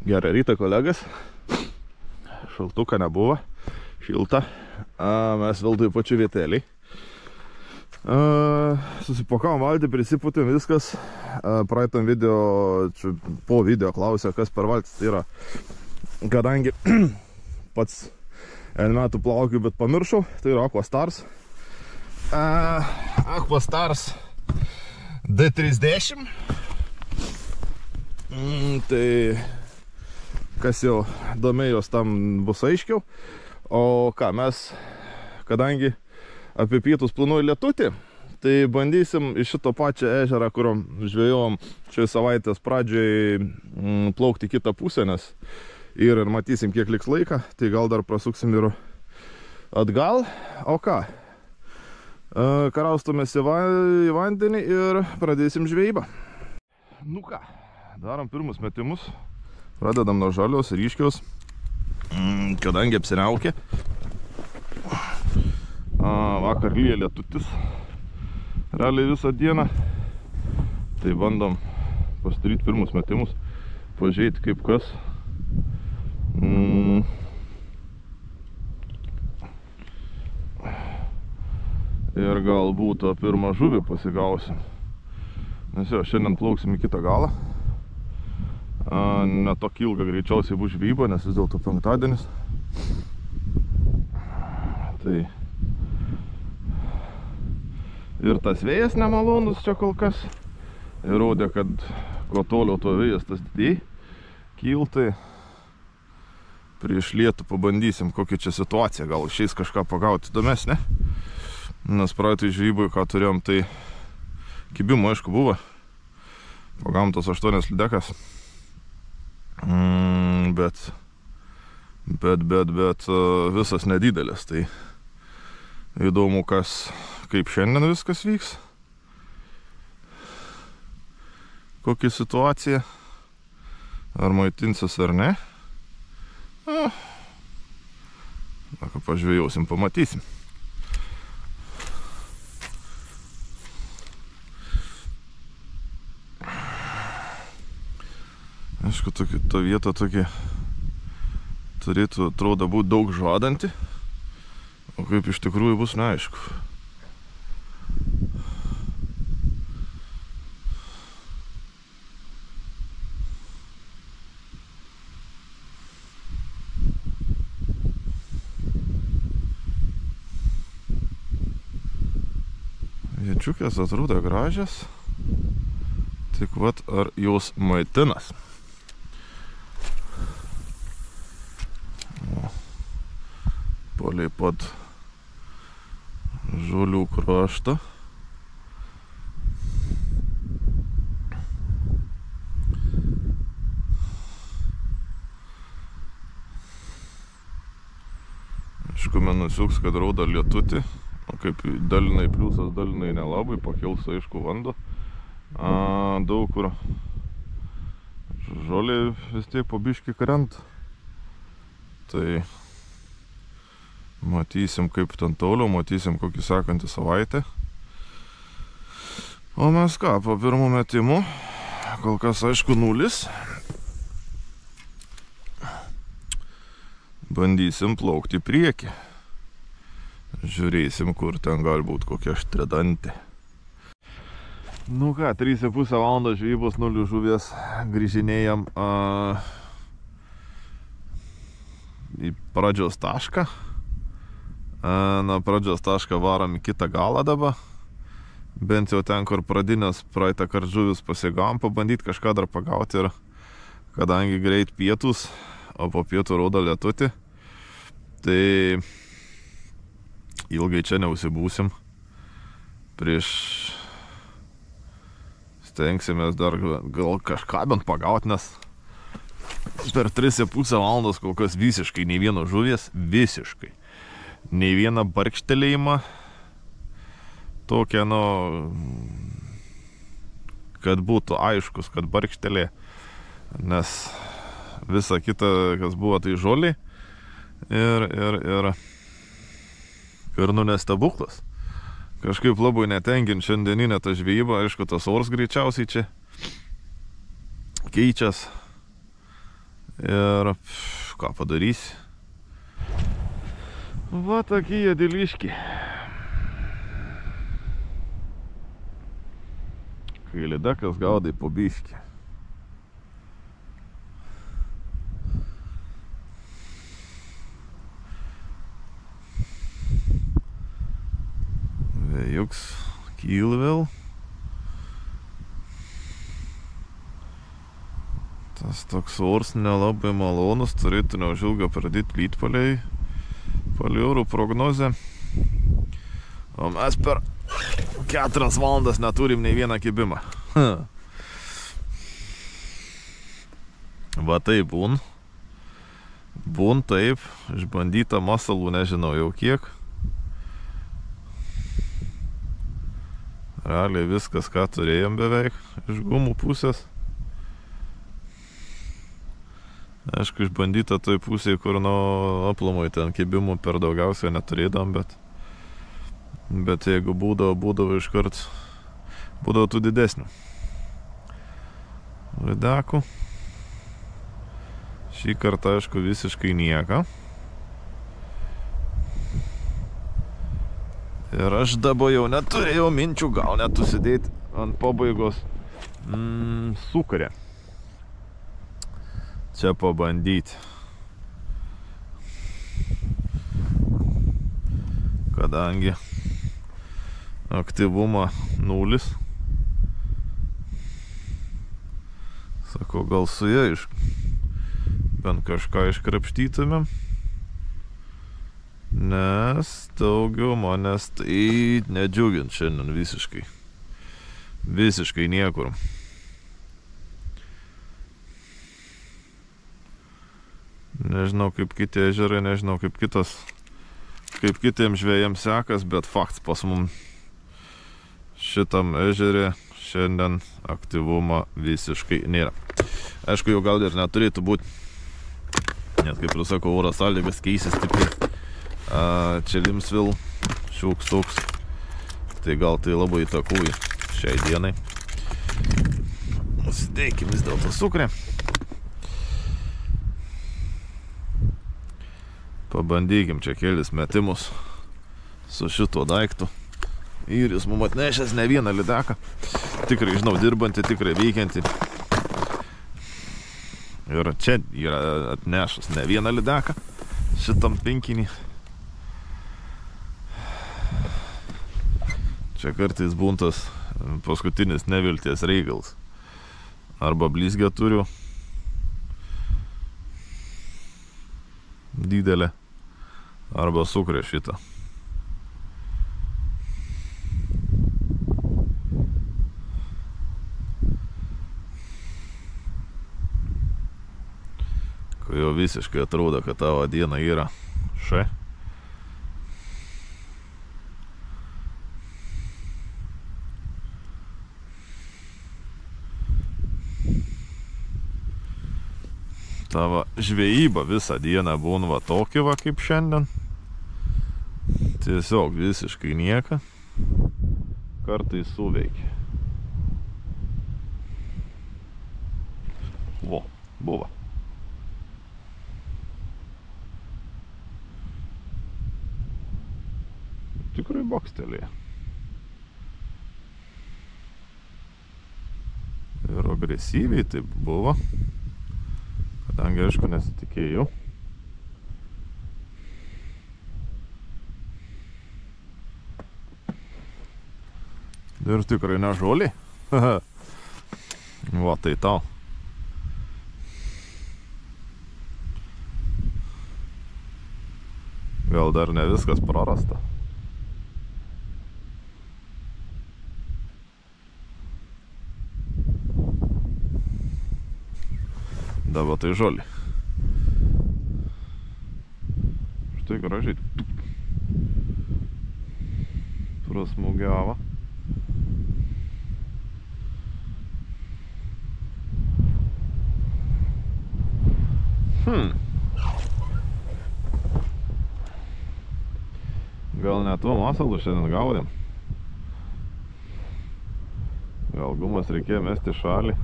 Gerą rytą, kolegas. Šaltuką nebuvo. Šilta. Mes vėl toj pačiu vieteliai. Susipakavom valtį, prisiputėm viskas. Praeitam video, po video klausė, kas per valtis tai yra. Kadangi pats metų plaukiu, bet pamiršau, tai yra Aquastars. Aquastars D30. Tai kas jau domėjos, tam bus aiškiau. O ką, mes, kadangi apie pietus planuoju lietutį, tai bandysim iš šito pačią ežerą, kuriuom žvejojom šios savaitės pradžioj, plaukti kitą pusę, nes ir matysim, kiek liks laiką, tai gal dar prasuksim ir atgal. O ką, karaustumės į vandenį ir pradėsim žvejybą. Nu ką, darom pirmus metimus. Pradedam nuo žalios, ryškios, kadangi apsiniaukė. Vakar lyja lietutis realiai visą dieną. Tai bandom pasidaryti pirmus metimus, pažiūrėti kaip kas. Ir galbūt tą pirmą žuvį pasigausim. Nes jo, šiandien plauksim į kitą galą. Ne tokį ilgą greičiausiai bus žvejyba, nes vis dėlto penktadienis. Tai ir tas vėjas nemalonus čia kol kas. Ir rodė, kad kuo toliau to vėjas tas didėj kiltai. Prieš lietų pabandysim, kokia čia situacija. Gal išeis kažką pagauti įdomesnė. Nes praeitai žvejybai, ką turėjom, tai kibimo aišku buvo. Pagavom tos 8 lydekas. Bet visas nedidelis, tai įdomu, kaip šiandien viskas vyks, kokia situacija, ar maitinsis ar ne. Ką pažvejausim, pamatysim. Aišku, ta vieta tokia turėtų, atrodo, būti daug žadanti, o kaip iš tikrųjų bus, neaišku. Viečiukės atrodo gražios, tik vat ar jos maitinas. Palei pat žolių kraštą. Aišku, nusiuks, kad rauda lietutį. O kaip dalinai pliusas, dalinai nelabai, pakils aišku vanduo. Daug kur žoliai vis tiek po biškį krenta. Tai matysim, kaip ten toliau, matysim kokį sekantį savaitę. O mes ką, po pirmų metimų, kol kas aišku 0. Bandysim plaukti į priekį. Žiūrėsim, kur ten galbūt kokia aštridantė. Nu ką, 3,5 valandos žvejybos 0 žuvies, grįžinėjam į pradžios tašką. Na pradžios tašką varom į kitą galą dabar. Bent jau ten, kur pradinės praeitą kart žuvis pasigavom, pabandyti kažką dar pagauti. Ir kadangi greit pietus, o po pietų rauda lietutį, tai ilgai čia neužsibūsim. Stengsimės dar gal kažką bent pagauti, nes per 3,5 valandos kol kas visiškai nei vieno žuvies, visiškai. Nei vieną barkštelėjimą, tokia, kad būtų aiškus, kad barkštelė, nes visa kita, kas buvo, tai žoliai ir nestebuklas. Kažkaip labai netenkint šiandieninę tą žvejybą, aišku, tas oras greičiausiai čia keičias Ir ką padarysi? Va tokie dėliški. Kai lydekas gaudai po biškį. Vėjuks kyl vėl. Tas toks ors nelabai malonus, turėtų neužilgo pradėti lyt palei orų prognozę. O mes per 4 valandas neturim nei vieną kibimą. Va taip būn. Būn taip, išbandyta masalų nežinau jau kiek. Realiai viskas, ką turėjom beveik iš gumų pusės. Aišku, išbandyta toj pusėje, kur nuo aplomui ten kibimų per daugiausiai neturėdam, bet jeigu būdavo iškart, būdavo tų didesnių. Lydekų. Šį kartą, aišku, visiškai nieko. Ir aš dabar jau neturėjau minčių gal net užsidėti ant pabaigos sukarę. Čia pabandyti. Kadangi aktyvumą 0. Sakau, gal su ja bent kažką iškrapštytumėm. Nes daugiau manęs tai nedžiugint šiandien visiškai. Visiškai niekur. Nežinau kaip kiti ežerai, nežinau kaip kitiems žvejams sekas, bet fakts pas mum šitam ežerė šiandien aktyvumo visiškai nėra. Aišku, jau gal ir neturėtų būti, nes kaip ir sakau, oro sąlygas keisis stipriai. Čia lims vėl šioks toks, tai gal tai labai įtakoja šiai dienai. Nusidėkim vis dėlto cukrę. Pabandykim čia kelis metimus su šituo daiktu. Ir jis mum atnešęs ne vieną lydeką. Tikrai, žinau, dirbantį, tikrai veikiantį. Ir čia yra atnešęs ne vieną lydeką šitam pinkinį. Čia kartais būntas paskutinis nevilties reikalas. Arba blizgę turiu didelę, arba sukrę šitą. Kai jau visiškai atrodo, kad tavo diena yra še. Tavo žvejyba visą dieną būna va tokia va kaip šiandien. Tiesiog visiškai nieka. Kartais suveikia. Vo, buvo. Tikrai bokstelėje. Ir agresyviai taip buvo. Kadangi, aišku, nesitikėjau. Ir tikrai ne žolė. Va, tai tau. Gal dar ne viskas prarasta. Dabar tai žolė. Štai gražiai prasmūgiavo. Gal ne tuo masalų šiandien gaudėm. Gal gumas reikėjo mesti šalį.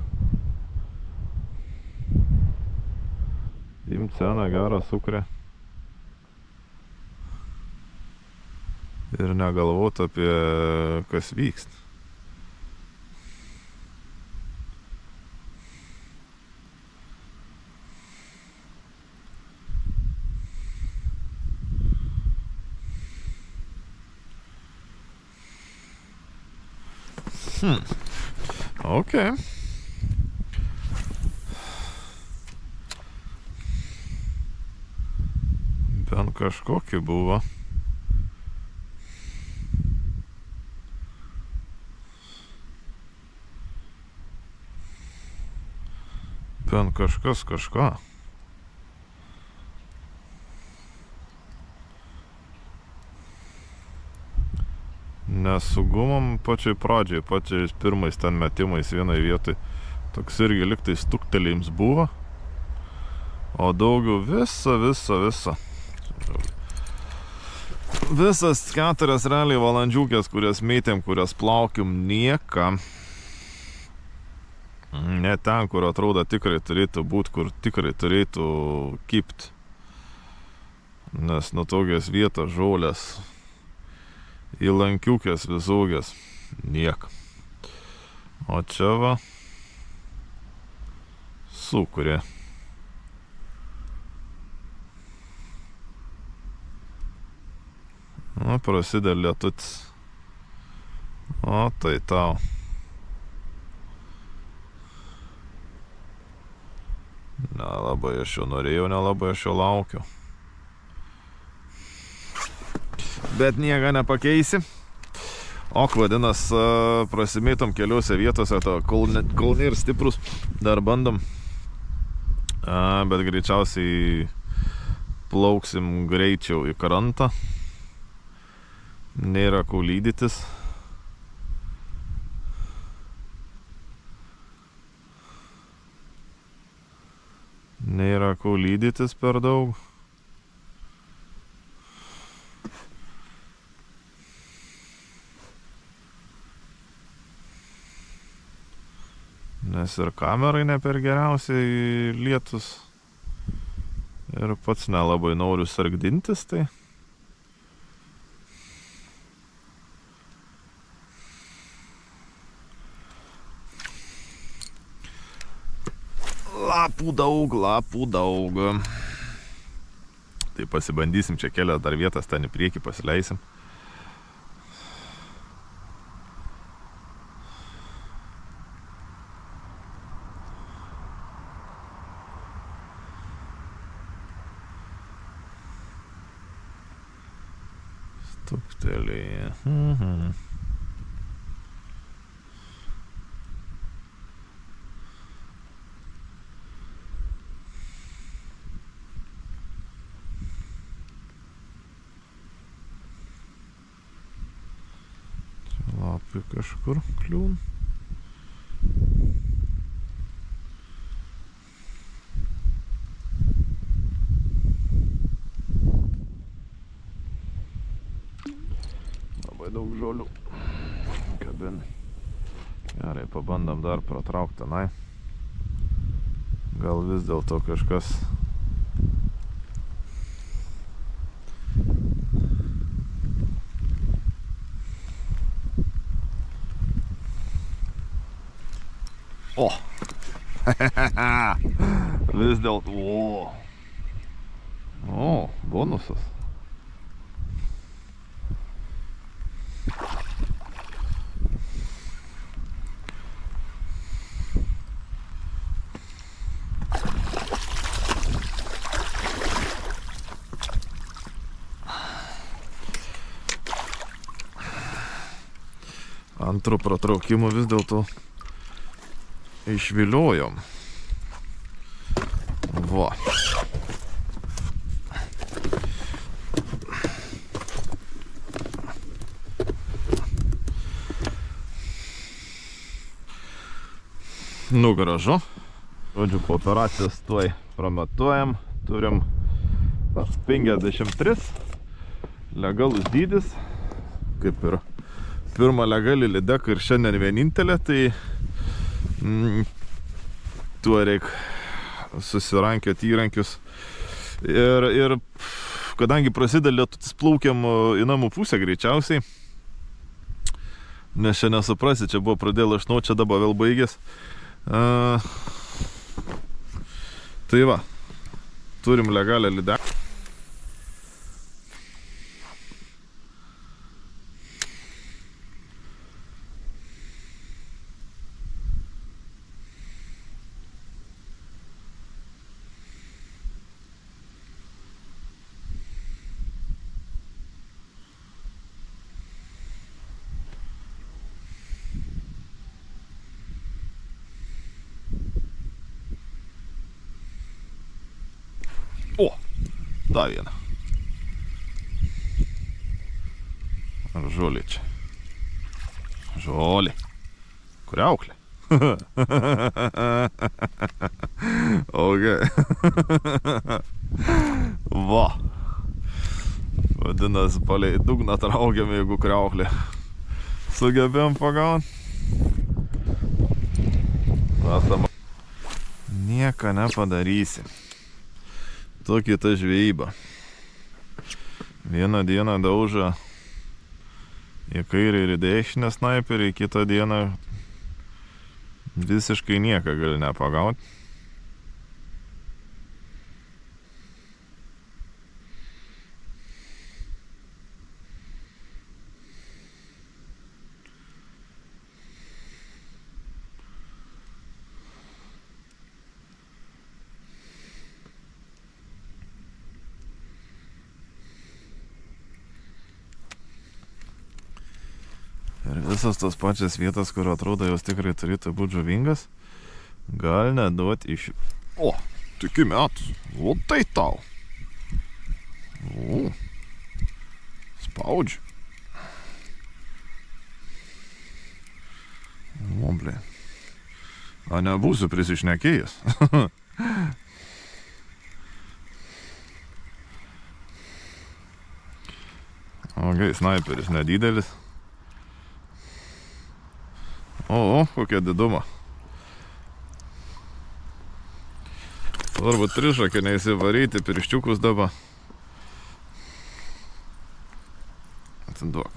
ceną gerą sukuria. Ir negalvot apie kas vyksta. Okay. Bent kažkokį buvo. Bent kažkas kažką. Nes su gumom pačiai pradžiai, pačiais pirmais ten metimais vienai vietai toks irgi liktai stuktelėjims buvo. O daugiau visą. Visas 4 realiai valandžiukės, kurias mėtėm, kurias plaukiam, nieka. Ne ten, kur atrodo tikrai turėtų būti, kur tikrai turėtų kipt. Nes nuo tokias vietas žolės, įlankiukės visokias, nieka. O čia va, sukuria. Nu, prasideda lietutis. O, tai tau. Nelabai aš jo norėjau, nelabai aš jo laukiu. Bet nieko nepakeisi. Ok, vadinas, prasimėtom keliuose vietose, kol nėra stiprus, dar bandom. Bet greičiausiai plauksim greičiau į krantą. Nėra ko lydytis. Nėra ko lydytis per daug. Nes ir kamerai ne per geriausiai lietus. Ir pats nelabai noriu sargdintis, tai. Lapų daug. Tai pasibandysim čia kelias dar vietas, ten į priekį pasileisim. Stuktelėje. Lapai kažkur kliūn. Labai daug žolių kabin. Gerai, pabandam dar pratraukti tenai. Gal vis dėlto kažkas O! Vis dėlto. O, bonusas. Antro pratraukimo vis dėlto išviliojom. Va. Nu, gražu. Žodžiu, po operacijos tuoj pramatuojam. Turim 53. Legalus dydis. Kaip ir pirma legali lydeka ir šiandien vienintelė, tai tuo reik susirankioti įrankius. Ir kadangi prasideda lietutis, plaukiam į namų pusę greičiausiai. Nes čia nesuprasi, čia buvo pradėjo lašnuot, čia dabar vėl baigės. Tai va, turim legalią lydeką. O, dar vieną. Ar žolė čia? Žolė. Kriauklė. Ok. Va. Vadinasi, palei dugną traukiam, jeigu kriauklė. Sugebėjom pagaut. Nieko nepadarysi. Tokia ta žvejyba. Vieną dieną dauža į kairę ir į dešinę snaiperį, kitą dieną visiškai nieką gali nepagauti. Ir visas tos pačias vietas, kur atrodo jos tikrai turėtų būti žuvingas, gal neduoti iš... O, tik metus. O tai tau. O, spaudžiu. O, blė. A, nebūsiu prisišnekėjęs. Ok, snaiperis nedidelis. O, kokia diduma. Svarbu trišakį neįsivaryti, pirščiukus dabar. Atiduok.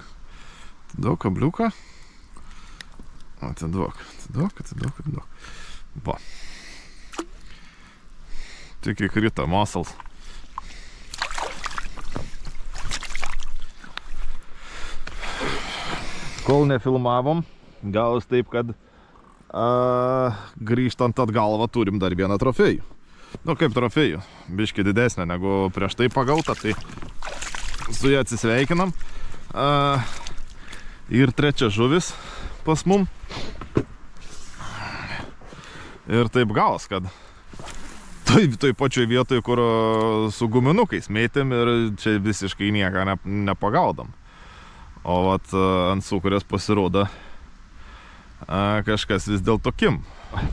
Atiduok kabliuką. Atiduok. Va. Tik įkrita muscles. Kol nefilmavom, gavus taip, kad grįžtant atgal turim dar vieną trofėjų. Nu, kaip trofėjų. Biški didesnė negu prieš tai pagauta, tai su ją atsisveikinam. Ir trečia žuvis pas mum. Ir taip gavos, kad toj pačioj vietoj, kur su guminukais mėtėm ir čia visiškai nieką nepagaudom. O vat ant sūkurės pasirodo kažkas vis dėl tokim.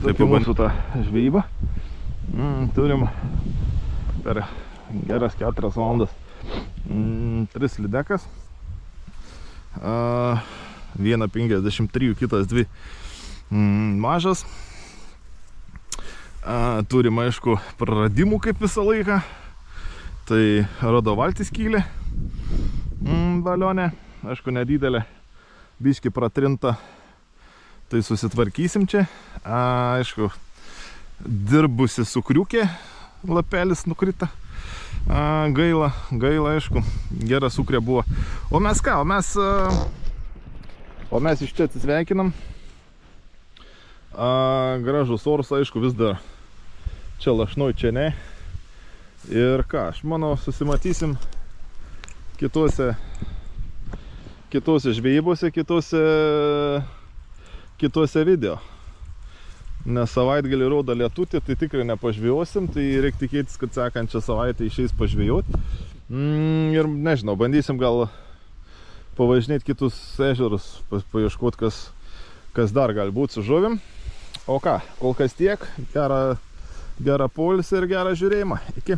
Taip mūsų tą žvejybą. Turim per geras 4 valandas 3 lydekas. Viena 53, kitas 2 mažas. Turim, aišku, praradimų kaip visą laiką. Tai rodo valtis kylė balionė. Aišku, nedidelė, biški pratrinta. Tai susitvarkysim čia. Aišku, dirbusi sukriukė, lapelis nukrita. Gaila, aišku, gera sukrė buvo. O mes ką, o mes iš čia atsisveikinam. Gražus oras, aišku, vis dar čia lašnoj, čia ne. Ir ką, aš manau, susimatysim kitose žvejybose, kitose video. Nes savaitgalį rodo lietutį, tai tikrai nepažvėjosim, tai reikia tikėtis, kad sekančią savaitę išeis pažvėjoti. Ir nežinau, bandysim gal pavažinėti kitus ežerus, paieškoti, kas dar gali būti su žuvim. O ką, kol kas tiek, gerą poilsį ir gerą žiūrėjimą. Iki.